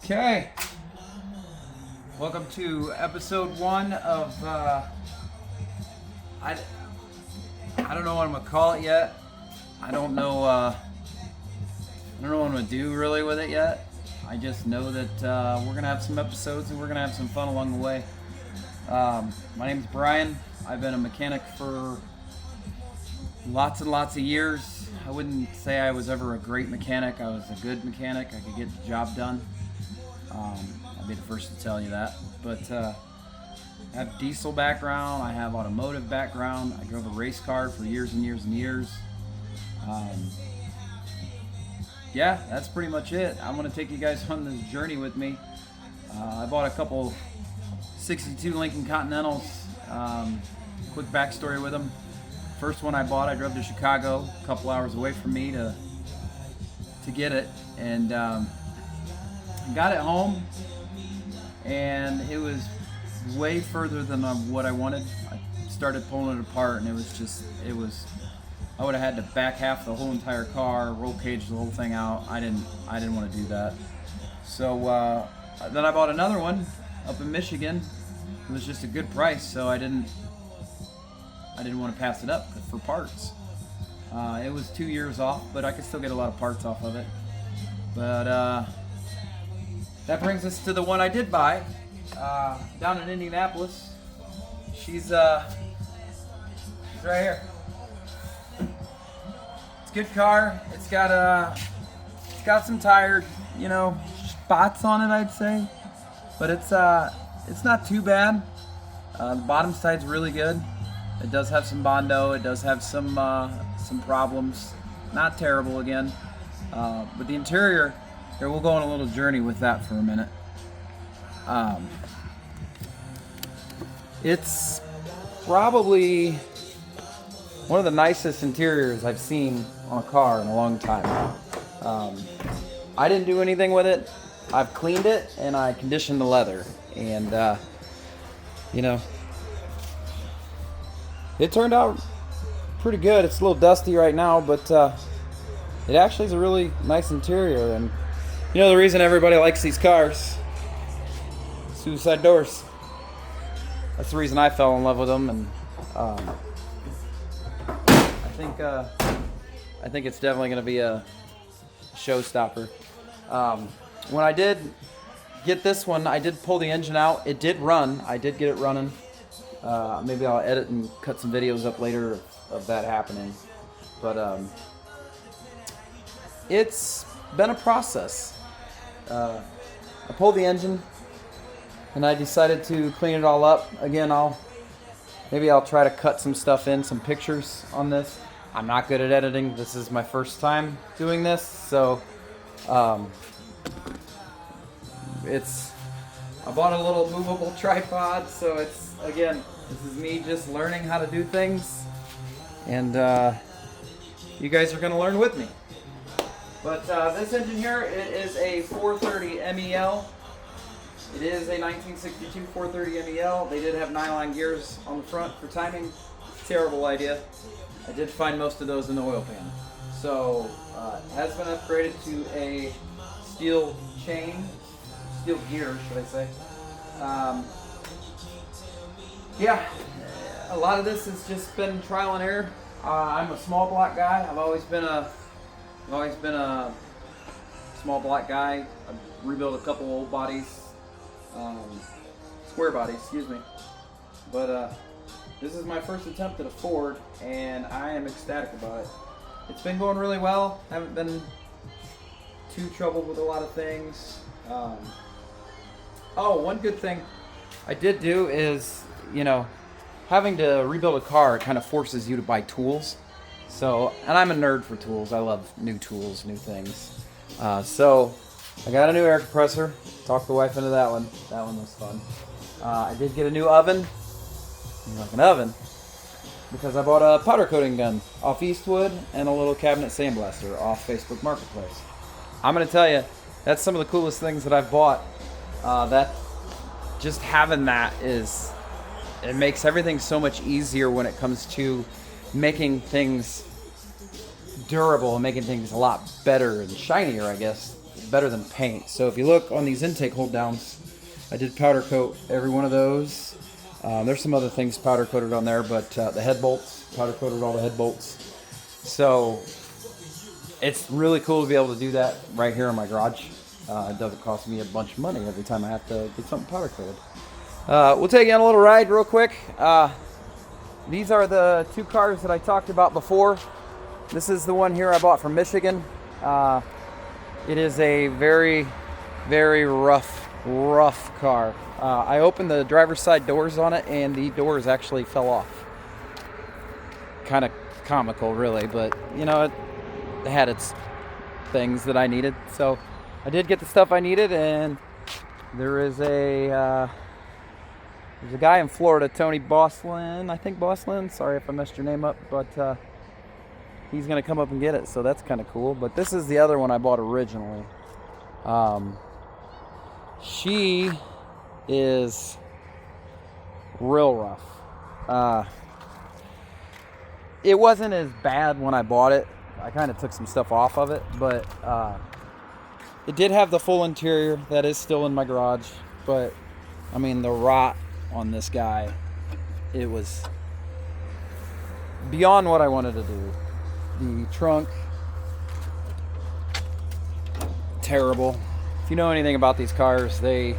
Okay, welcome to episode 1 of, I don't know what I'm going to call it yet. I don't know what I'm going to do really with it yet. I just know that we're going to have some episodes and we're going to have some fun along the way. My name's Brian. I've been a mechanic for lots and lots of years. I wouldn't say I was ever a great mechanic. I was a good mechanic. I could get the job done. I'll be the first to tell you that. But I have diesel background. I have automotive background. I drove a race car for years and years and years. Yeah, that's pretty much it. I'm going to take you guys on this journey with me. I bought a couple 62 Lincoln Continentals. Quick backstory with them. First one I bought, I drove to Chicago, a couple hours away from me to get it, and got it home, and it was way further than what I wanted. I started pulling it apart, and I would have had to back half the whole entire car, roll cage the whole thing out. I didn't want to do that. So then I bought another one up in Michigan. It was just a good price, so I didn't want to pass it up for parts. It was 2 years off, but I could still get a lot of parts off of it. But that brings us to the one I did buy down in Indianapolis. She's right here. It's a good car. It's got some tire, spots on it, I'd say, but it's not too bad. The bottom side's really good. It does have some Bondo. It does have some problems. Not terrible again. But the interior, here, we'll go on a little journey with that for a minute. It's probably one of the nicest interiors I've seen on a car in a long time. I didn't do anything with it. I've cleaned it and I conditioned the leather. And, it turned out pretty good. It's a little dusty right now, but it actually is a really nice interior. And the reason everybody likes these cars? Suicide doors. That's the reason I fell in love with them, and I think it's definitely going to be a showstopper. When I did get this one, I did pull the engine out. It did run. I did get it running. Maybe I'll edit and cut some videos up later of that happening. But it's been a process. I pulled the engine and I decided to clean it all up. Again, I'll try to cut some stuff in, some pictures on this. I'm not good at editing. This is my first time doing this, so I bought a little movable tripod, so this is me just learning how to do things, and you guys are going to learn with me. But this engine here, it is a 430 MEL. It is a 1962 430 MEL. They did have nylon gears on the front for timing. Terrible idea. I did find most of those in the oil pan. So it has been upgraded to a steel gear, should I say. Yeah, a lot of this has just been trial and error. I'm a small block guy. I've always been a small block guy. I've rebuilt a couple old bodies, square bodies, excuse me. But this is my first attempt at a Ford, and I am ecstatic about it. It's been going really well. Haven't been too troubled with a lot of things. One good thing I did do is, having to rebuild a car, it kind of forces you to buy tools. So, and I'm a nerd for tools. I love new tools, new things. So I got a new air compressor. Talked the wife into that one. That one was fun. I did get a new oven. Like an oven. Because I bought a powder coating gun off Eastwood and a little cabinet sandblaster off Facebook Marketplace. I'm going to tell you, that's some of the coolest things that I've bought. That just having that it makes everything so much easier when it comes to making things durable and making things a lot better and shinier, I guess, better than paint. So if you look on these intake hold downs, I did powder coat every one of those. There's some other things powder coated on there, but the head bolts, powder coated all the head bolts. So it's really cool to be able to do that right here in my garage. It doesn't cost me a bunch of money every time I have to get something powder coated. We'll take you on a little ride real quick. These are the two cars that I talked about before. This is the one here I bought from Michigan. It is a very, very rough car. I opened the driver's side doors on it and the doors actually fell off. Kind of comical, really, but you know, it had its things that I needed. So I did get the stuff I needed, and there's a guy in Florida, Tony Boslin, I think Boslin, sorry if I messed your name up, but he's gonna come up and get it, so that's kind of cool. But this is the other one I bought originally. She is real rough. It wasn't as bad when I bought it. I kind of took some stuff off of it, but it did have the full interior that is still in my garage. But I mean, the rot on this guy, it was beyond what I wanted to do. The trunk, terrible. If you know anything about these cars, the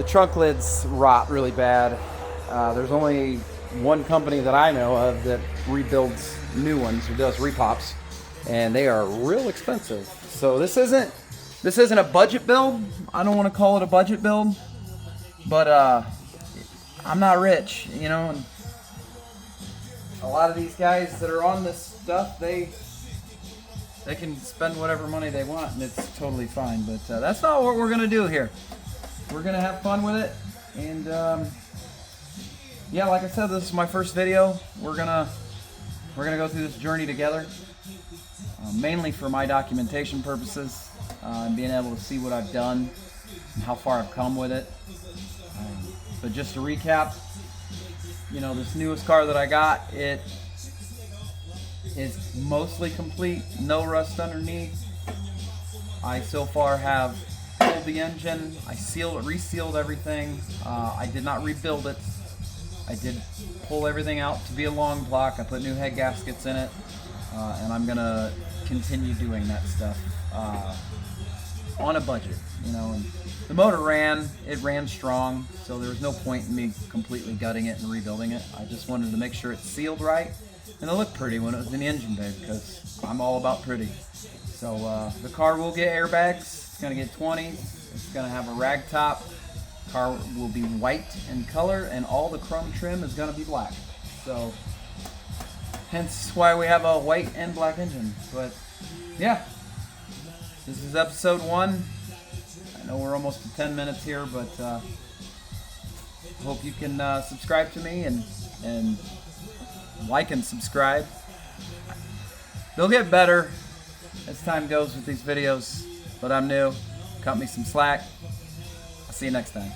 trunk lids rot really bad. There's only one company that I know of that rebuilds new ones, who does repops, and they are real expensive. So this isn't a budget build. I don't want to call it a budget build, but I'm not rich, you know. And a lot of these guys that are on this stuff, they can spend whatever money they want, and it's totally fine. But that's not what we're gonna do here. We're gonna have fun with it, and yeah, like I said, this is my first video. We're gonna go through this journey together, mainly for my documentation purposes, and being able to see what I've done and how far I've come with it. But just to recap, you know, this newest car that I got, it is mostly complete, no rust underneath. I so far have pulled the engine, I resealed everything. I did not rebuild it. I did pull everything out to be a long block. I put new head gaskets in it, and I'm gonna continue doing that stuff on a budget, you know. And the motor ran strong, so there was no point in me completely gutting it and rebuilding it. I just wanted to make sure it's sealed right and it looked pretty when it was in the engine bay, because I'm all about pretty. So the car will get airbags. It's gonna get 20s. It's gonna have a rag top. Car will be white in color, and all the chrome trim is gonna be black. So hence why we have a white and black engine. But yeah, this is episode 1. I know we're almost to 10 minutes here, but hope you can subscribe to me and like and subscribe. They'll get better as time goes with these videos, but I'm new. Cut me some slack. I'll see you next time.